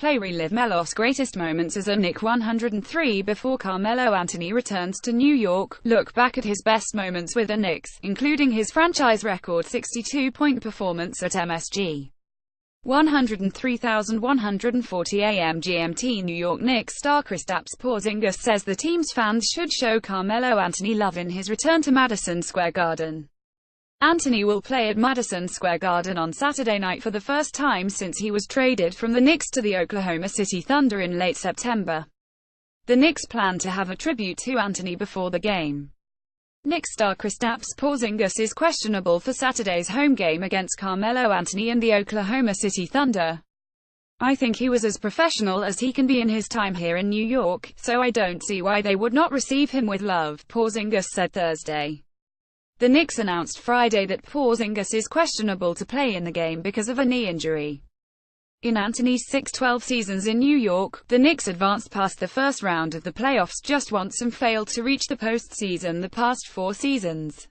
Play relive Melo's greatest moments as a Knick 103 before Carmelo Anthony returns to New York. Look back at his best moments with the Knicks, including his franchise record 62-point performance at MSG. 103,140 AM GMT. New York Knicks star Kristaps Porzingis says the team's fans should show Carmelo Anthony love in his return to Madison Square Garden. Anthony will play at Madison Square Garden on Saturday night for the first time since he was traded from the Knicks to the Oklahoma City Thunder in late September. The Knicks plan to have a tribute to Anthony before the game. Knicks star Kristaps Porzingis is questionable for Saturday's home game against Carmelo Anthony and the Oklahoma City Thunder. I think he was as professional as he can be in his time here in New York, so I don't see why they would not receive him with love, Porzingis said Thursday. The Knicks announced Friday that Porzingis is questionable to play in the game because of a knee injury. In Anthony's 6-12 seasons in New York, the Knicks advanced past the first round of the playoffs just once and failed to reach the postseason the past 4 seasons.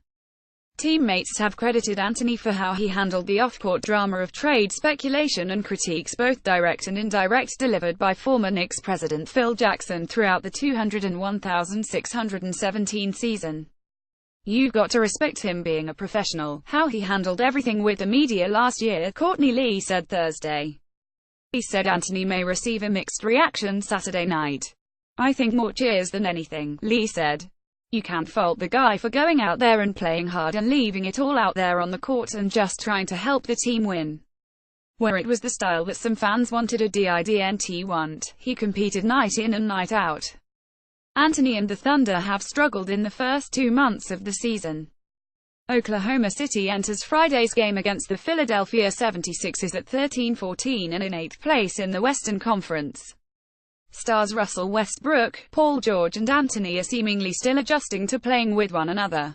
Teammates have credited Anthony for how he handled the off-court drama of trade speculation and critiques, both direct and indirect, delivered by former Knicks president Phil Jackson throughout the 201,617 season. "You've got to respect him being a professional, how he handled everything with the media last year," Courtney Lee said Thursday. He said Anthony may receive a mixed reaction Saturday night. "I think more cheers than anything," Lee said. "You can't fault the guy for going out there and playing hard and leaving it all out there on the court and just trying to help the team win. Where it was the style that some fans wanted, a didn't want, he competed night in and night out." Anthony and the Thunder have struggled in the first 2 months of the season. Oklahoma City enters Friday's game against the Philadelphia 76ers at 13-14 and in 8th place in the Western Conference. Stars Russell Westbrook, Paul George and Anthony are seemingly still adjusting to playing with one another.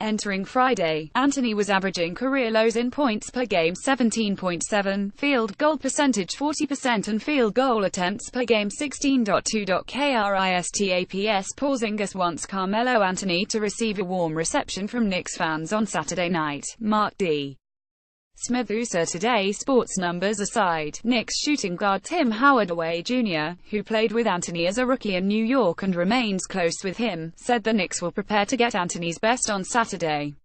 Entering Friday, Anthony was averaging career lows in points per game 17.7, field goal percentage 40% and field goal attempts per game 16.2. Kristaps Porzingis wants Carmelo Anthony to receive a warm reception from Knicks fans on Saturday night. Mark D. Smith USA Today Sports numbers aside, Knicks shooting guard Tim Hardaway Jr., who played with Anthony as a rookie in New York and remains close with him, said the Knicks will prepare to get Anthony's best on Saturday.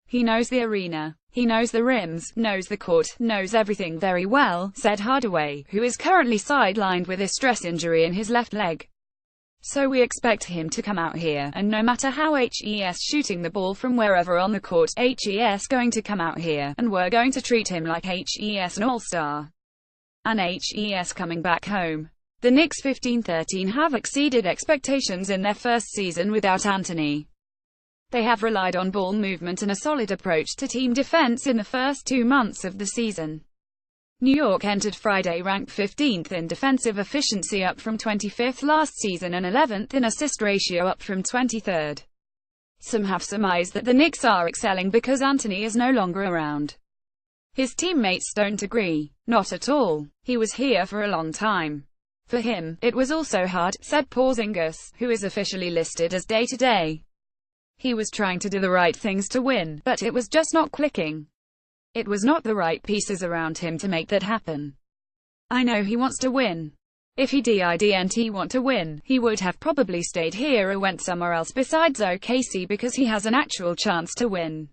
"He knows the arena. He knows the rims, knows the court, knows everything very well," said Hardaway, who is currently sidelined with a stress injury in his left leg. "So we expect him to come out here, and no matter how he's shooting the ball from wherever on the court, he's going to come out here, and we're going to treat him like he's an all-star. And he's coming back home." The Knicks 15-13 have exceeded expectations in their first season without Anthony. They have relied on ball movement and a solid approach to team defense in the first 2 months of the season. New York entered Friday ranked 15th in defensive efficiency, up from 25th last season, and 11th in assist ratio, up from 23rd. Some have surmised that the Knicks are excelling because Anthony is no longer around. His teammates don't agree. "Not at all. He was here for a long time. For him, it was also hard," said Porzingis, who is officially listed as day-to-day. "He was trying to do the right things to win, but it was just not clicking. It was not the right pieces around him to make that happen. I know he wants to win. If he didn't want to win, he would have probably stayed here or went somewhere else besides OKC because he has an actual chance to win."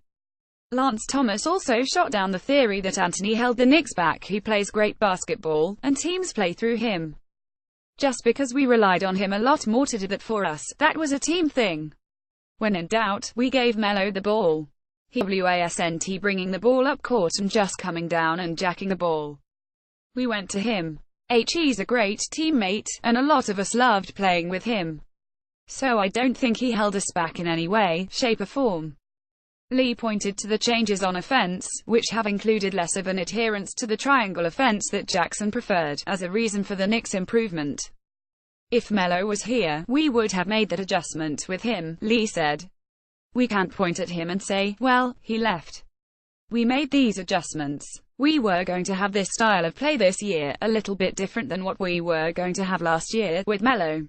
Lance Thomas also shot down the theory that Anthony held the Knicks back. "He plays great basketball, and teams play through him. Just because we relied on him a lot more to do that for us, that was a team thing. When in doubt, we gave Melo the ball. He wasn't bringing the ball up court and just coming down and jacking the ball. We went to him. He's a great teammate, and a lot of us loved playing with him. So I don't think he held us back in any way, shape or form." Lee pointed to the changes on offense, which have included less of an adherence to the triangle offense that Jackson preferred, as a reason for the Knicks' improvement. "If Melo was here, we would have made that adjustment with him," Lee said. "We can't point at him and say, well, he left. We made these adjustments. We were going to have this style of play this year, a little bit different than what we were going to have last year, with Melo.